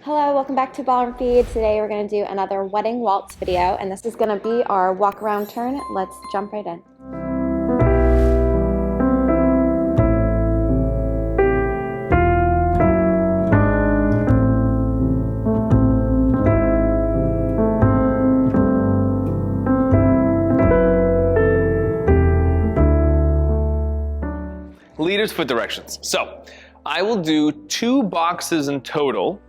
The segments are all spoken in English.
Hello, welcome back to Ballroom Feed. Today we're going to do another wedding waltz video, and this is going to be our walk around turn. Let's jump right in. Leader's foot directions. So I will do 2 boxes in total.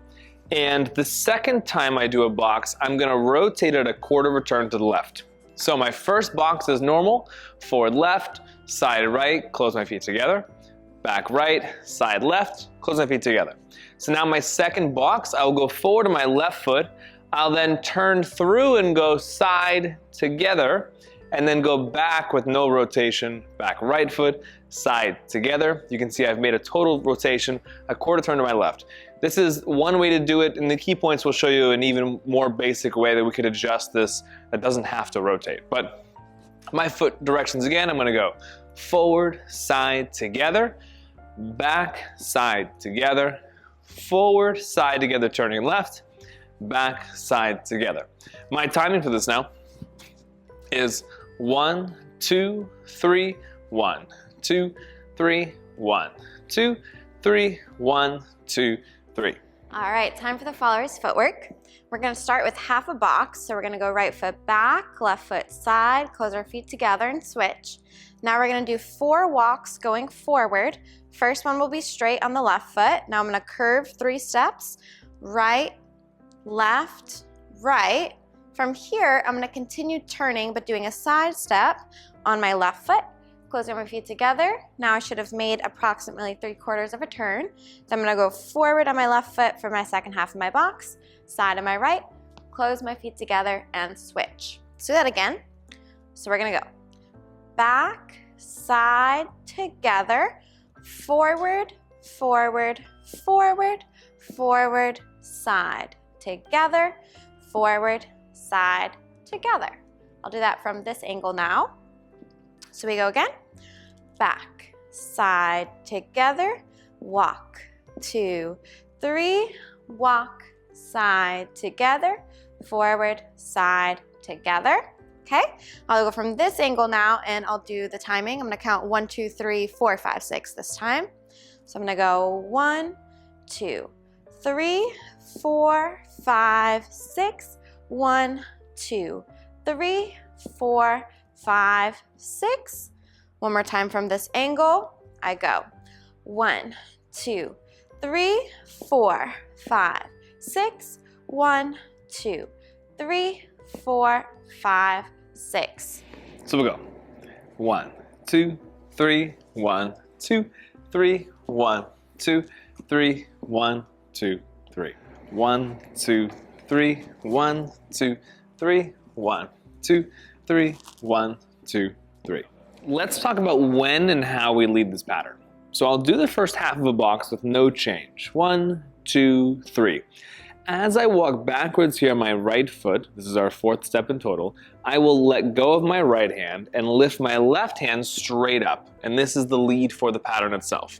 And the second time I do a box, I'm gonna rotate it a quarter of a turn to the left. So my first box is normal, forward left, side right, close my feet together, back right, side left, close my feet together. So now my second box, I'll go forward on my left foot, I'll then turn through and go side together, and then go back with no rotation, back right foot, side together. You can see I've made a total rotation, a quarter turn to my left. This is one way to do it, and the key points will show you an even more basic way that we could adjust this that doesn't have to rotate. But my foot directions again, I'm gonna go forward, side together, back, side together, forward, side together, turning left, back, side together. My timing for this now is 1, 2, 3, 1, 2, 3, 1, 2, 3, 1, 2, 3. All right, time for the followers' footwork. We're going to start with half a box. So we're going to go right foot back, left foot side, close our feet together and switch. Now we're going to do 4 walks going forward. First one will be straight on the left foot. Now I'm going to curve 3 steps, right, left, right. From here, I'm going to continue turning, but doing a side step on my left foot, closing my feet together. Now I should have made approximately 3/4 of a turn. Then I'm going to go forward on my left foot for my second half of my box, side on my right, close my feet together and switch. Let's do that again. So we're going to go back, side, together, forward, forward, forward, forward, side, together, forward, side, together. I'll do that from this angle now. So we go again, back, side, together, walk, 2, 3, walk, side, together, forward, side, together. Okay, I'll go from this angle now and I'll do the timing. I'm gonna count 1, 2, 3, 4, 5, 6 this time. So I'm gonna go 1, 2, 3, 4, 5, 6, 1, 2, 3, 4, 5, 6. One more time from this angle. I go 1, 2, 3, 4, 5, 6. 1, 2, 3, 4, 5, 6. So we'll go 1, 2, 3, 1, 2, 3, 1, 2, 3, 1, 2, 3. 1, 2, 3, 1, 2, 3, 1, 2, 3, 1, 2, 3. Let's talk about when and how we lead this pattern. So I'll do the first half of a box with no change. 1, 2, 3. As I walk backwards here on my right foot, this is our 4th step in total, I will let go of my right hand and lift my left hand straight up. And this is the lead for the pattern itself.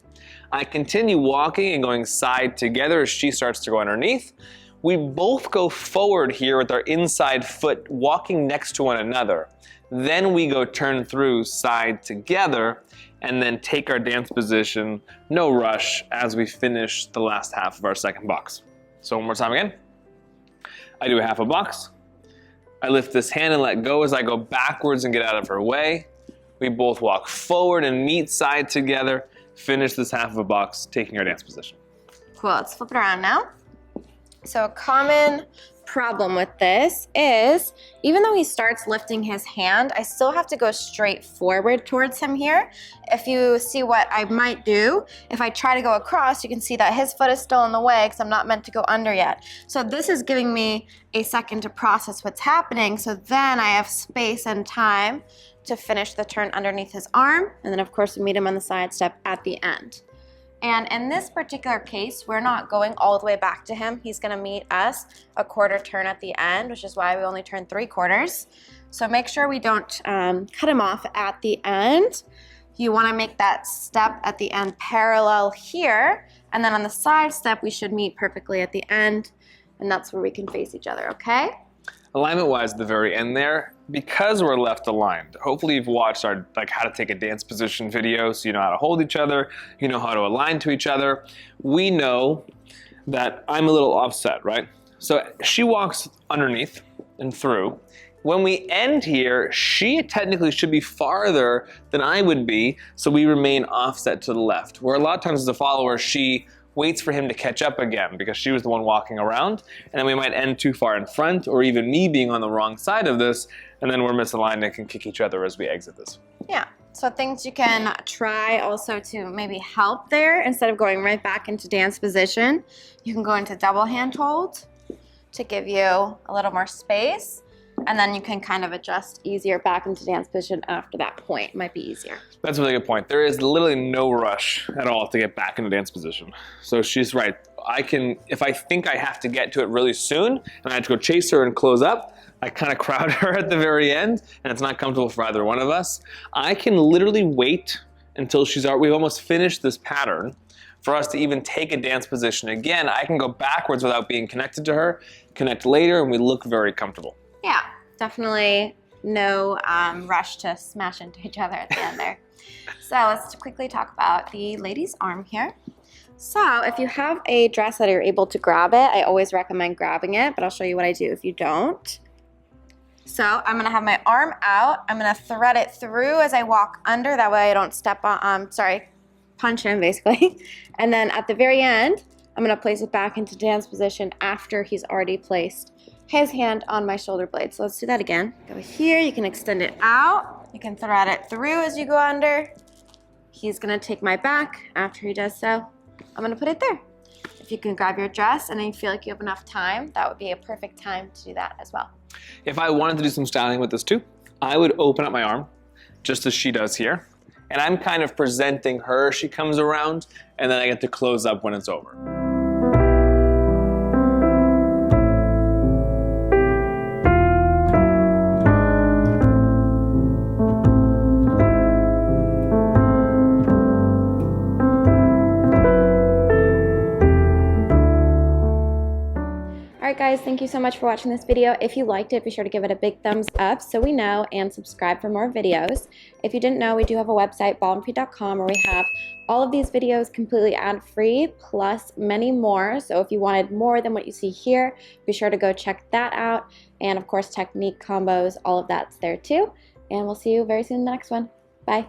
I continue walking and going side together as she starts to go underneath. We both go forward here with our inside foot walking next to one another. Then we go turn through side together and then take our dance position, no rush, as we finish the last half of our second box. So one more time again. I do a half a box. I lift this hand and let go as I go backwards and get out of her way. We both walk forward and meet side together, finish this half of a box, taking our dance position. Cool, let's flip it around now. So a common problem with this is, even though he starts lifting his hand, I still have to go straight forward towards him here. If you see what I might do, if I try to go across, you can see that his foot is still in the way because I'm not meant to go under yet. So this is giving me a second to process what's happening, so then I have space and time to finish the turn underneath his arm, and then of course we meet him on the side step at the end. And in this particular case, we're not going all the way back to him. He's gonna meet us a quarter turn at the end, which is why we only turn 3/4. So make sure we don't cut him off at the end. You want to make that step at the end parallel here, and then on the side step, we should meet perfectly at the end, and that's where we can face each other, okay? Alignment-wise at the very end there, because we're left aligned, hopefully you've watched our how to take a dance position video, so you know how to hold each other, you know how to align to each other. We know that I'm a little offset, right? So she walks underneath and through. When we end here, she technically should be farther than I would be, so we remain offset to the left. Where a lot of times as a follower, she waits for him to catch up again because she was the one walking around, and then we might end too far in front, or even me being on the wrong side of this, and then we're misaligned and can kick each other as we exit this. Yeah, so things you can try also to maybe help there, instead of going right back into dance position, you can go into double hand hold to give you a little more space. And then you can kind of adjust easier back into dance position after that point. It might be easier. That's a really good point. There is literally no rush at all to get back into dance position. So she's right. If I think I have to get to it really soon, and I have to go chase her and close up, I kind of crowd her at the very end, and it's not comfortable for either one of us. I can literally wait until we've almost finished this pattern for us to even take a dance position again. I can go backwards without being connected to her, connect later, and we look very comfortable. Yeah, definitely no rush to smash into each other at the end there. So let's quickly talk about the lady's arm here. So if you have a dress that you're able to grab it, I always recommend grabbing it, but I'll show you what I do if you don't. So I'm gonna have my arm out. I'm gonna thread it through as I walk under. That way I don't step on, punch him basically. And then at the very end, I'm gonna place it back into dance position after he's already placed his hand on my shoulder blade. So let's do that again. Go here, you can extend it out. You can thread it through as you go under. He's gonna take my back. After he does so, I'm gonna put it there. If you can grab your dress and then you feel like you have enough time, that would be a perfect time to do that as well. If I wanted to do some styling with this too, I would open up my arm, just as she does here. And I'm kind of presenting her, she comes around, and then I get to close up when it's over. Alright guys, thank you so much for watching this video. If you liked it, be sure to give it a big thumbs up so we know, and subscribe for more videos. If you didn't know, we do have a website, ballroom.com, where we have all of these videos completely ad-free, plus many more. So if you wanted more than what you see here, be sure to go check that out. And of course, technique, combos, all of that's there too. And we'll see you very soon in the next one. Bye.